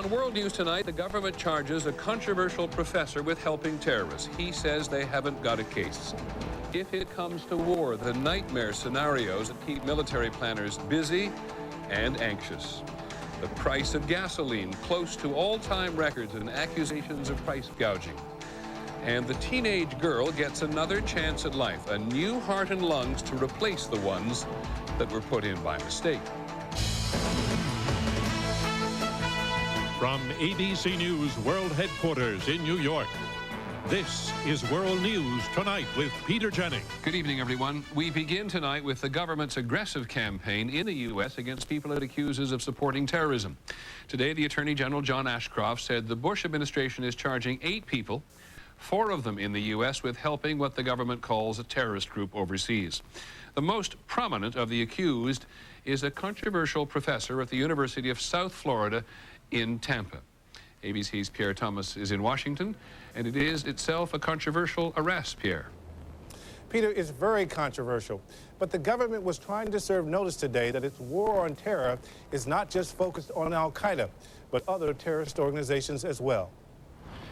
On World News tonight, the government charges a controversial professor with helping terrorists. He says they haven't got a case. If it comes to war, the nightmare scenarios that keep military planners busy and anxious. The price of gasoline close to all-time records and accusations of price gouging. And the teenage girl gets another chance at life, a new heart and lungs to replace the ones that were put in by mistake. From ABC News World Headquarters in New York, this is World News Tonight with Peter Jennings. Good evening, everyone. We begin tonight with the government's aggressive campaign in the U.S. against people it accuses of supporting terrorism. Today, the Attorney General, John Ashcroft, said the Bush administration is charging 8 people, 4 of them in the U.S., with helping what the government calls a terrorist group overseas. The most prominent of the accused is a controversial professor at the University of South Florida in Tampa. ABC's Pierre Thomas is in Washington, and it is itself a controversial arrest, Pierre. Peter, it's very controversial, but the government was trying to serve notice today that its war on terror is not just focused on Al-Qaeda, but other terrorist organizations as well.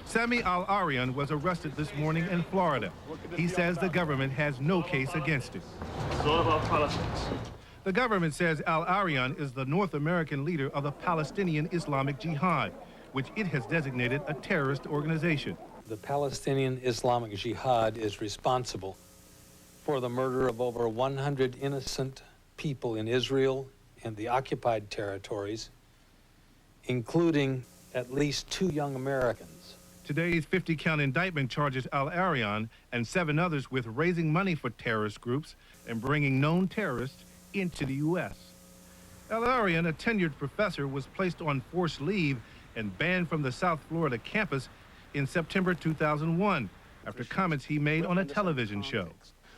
Sami Al-Arian was arrested this morning in Florida. He says the government has no case against him. It's all about politics. The government says Al-Arian is the North American leader of the Palestinian Islamic Jihad, which it has designated a terrorist organization. The Palestinian Islamic Jihad is responsible for the murder of over 100 innocent people in Israel and the occupied territories, including at least 2 young Americans. Today's 50-count indictment charges Al-Arian and 7 others with raising money for terrorist groups and bringing known terrorists into the U.S. Al-Arian, a tenured professor, was placed on forced leave and banned from the South Florida campus in September 2001 after comments he made on a television show.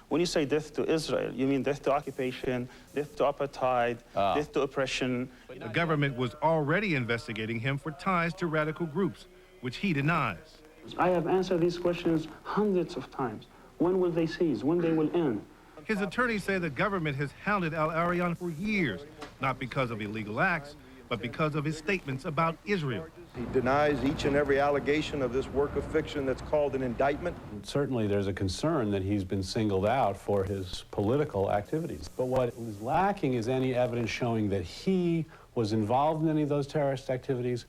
When you say death to Israel, you mean death to occupation, death to apartheid, death to oppression. The government was already investigating him for ties to radical groups, which he denies. I have answered these questions hundreds of times. When will they cease? When they will end? His attorneys say the government has hounded Al-Arian for years, not because of illegal acts, but because of his statements about Israel. He denies each and every allegation of this work of fiction that's called an indictment. Certainly there's a concern that he's been singled out for his political activities. But what is lacking is any evidence showing that he was involved in any of those terrorist activities.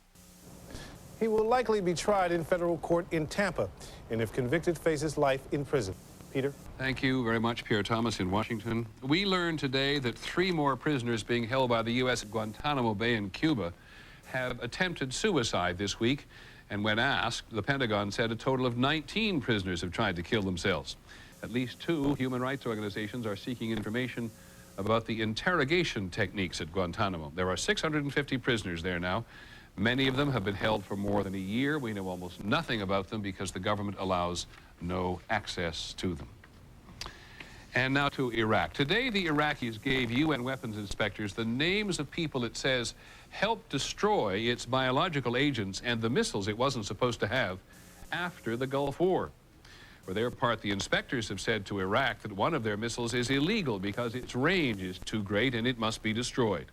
He will likely be tried in federal court in Tampa, and if convicted, faces life in prison. Peter? Thank you very much, Pierre Thomas in Washington. We learned today that 3 more prisoners being held by the U.S. at Guantanamo Bay in Cuba have attempted suicide this week, and when asked, the Pentagon said a total of 19 prisoners have tried to kill themselves. At least 2 human rights organizations are seeking information about the interrogation techniques at Guantanamo. There are 650 prisoners there now. Many of them have been held for more than a year. We know almost nothing about them because the government allows no access to them. And now to Iraq. Today, the Iraqis gave UN weapons inspectors the names of people it says helped destroy its biological agents and the missiles it wasn't supposed to have after the Gulf War. For their part, the inspectors have said to Iraq that one of their missiles is illegal because its range is too great and it must be destroyed.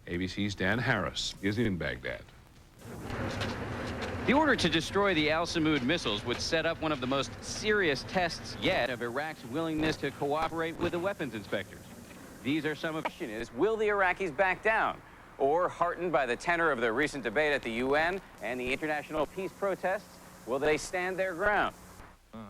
ABC's Dan Harris is in Baghdad. The order to destroy the Al-Samud missiles would set up one of the most serious tests yet of Iraq's willingness to cooperate with the weapons inspectors. These are some of the questions. Will the Iraqis back down? Or, heartened by the tenor of the recent debate at the UN and the international peace protests, will they stand their ground?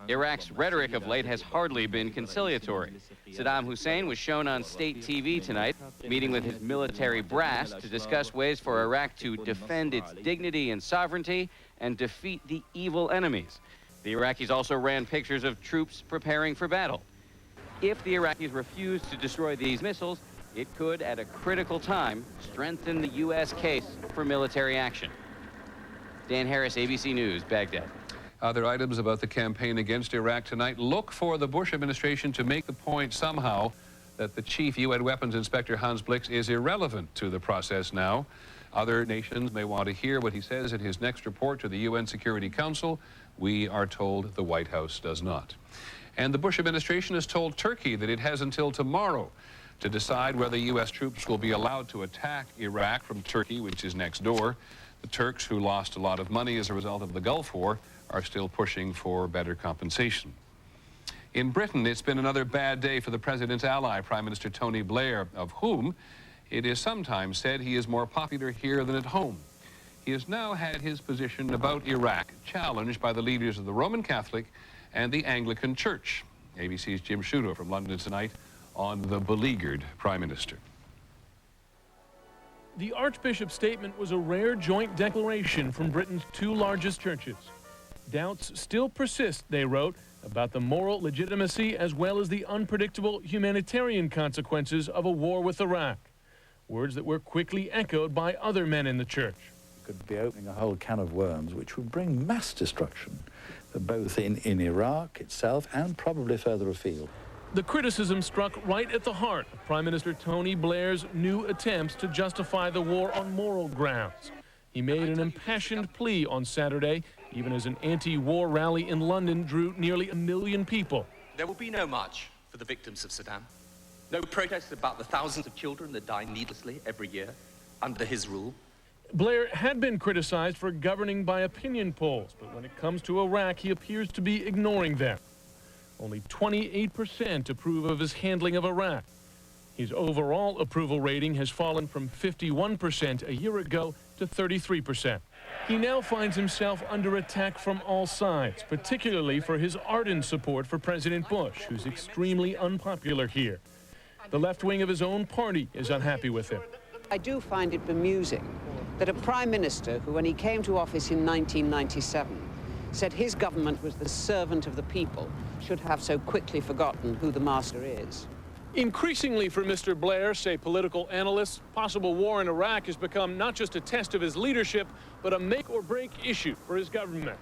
Iraq's rhetoric of late has hardly been conciliatory. Saddam Hussein was shown on state TV tonight, meeting with his military brass to discuss ways for Iraq to defend its dignity and sovereignty and defeat the evil enemies. The Iraqis also ran pictures of troops preparing for battle. If the Iraqis refuse to destroy these missiles, it could, at a critical time, strengthen the U.S. case for military action. Dan Harris, ABC News, Baghdad. Other items about the campaign against Iraq tonight. Look for the Bush administration to make the point somehow that the chief UN weapons inspector, Hans Blix, is irrelevant to the process now. Other nations may want to hear what he says in his next report to the UN Security Council. We are told the White House does not. And the Bush administration has told Turkey that it has until tomorrow to decide whether U.S. troops will be allowed to attack Iraq from Turkey, which is next door. The Turks, who lost a lot of money as a result of the Gulf War, are still pushing for better compensation. In Britain, it's been another bad day for the president's ally, Prime Minister Tony Blair, of whom it is sometimes said he is more popular here than at home. He has now had his position about Iraq challenged by the leaders of the Roman Catholic and the Anglican Church. ABC's Jim Sciutto from London tonight on the beleaguered Prime Minister. The Archbishop's statement was a rare joint declaration from Britain's two largest churches. Doubts still persist, they wrote, about the moral legitimacy as well as the unpredictable humanitarian consequences of a war with Iraq. Words that were quickly echoed by other men in the church. Could be opening a whole can of worms which would bring mass destruction, both in Iraq itself and probably further afield. The criticism struck right at the heart of Prime Minister Tony Blair's new attempts to justify the war on moral grounds. He made an impassioned plea on Saturday, even as an anti-war rally in London drew nearly 1 million people. There will be no march for the victims of Saddam. No protest about the thousands of children that die needlessly every year under his rule. Blair had been criticized for governing by opinion polls, but when it comes to Iraq, he appears to be ignoring them. Only 28% approve of his handling of Iraq. His overall approval rating has fallen from 51% a year ago to 33%. He now finds himself under attack from all sides, particularly for his ardent support for President Bush, who's extremely unpopular here. The left wing of his own party is unhappy with him. I do find it bemusing that a prime minister who, when he came to office in 1997, said his government was the servant of the people, should have so quickly forgotten who the master is. Increasingly for Mr. Blair, say political analysts, possible war in Iraq has become not just a test of his leadership, but a make-or-break issue for his government.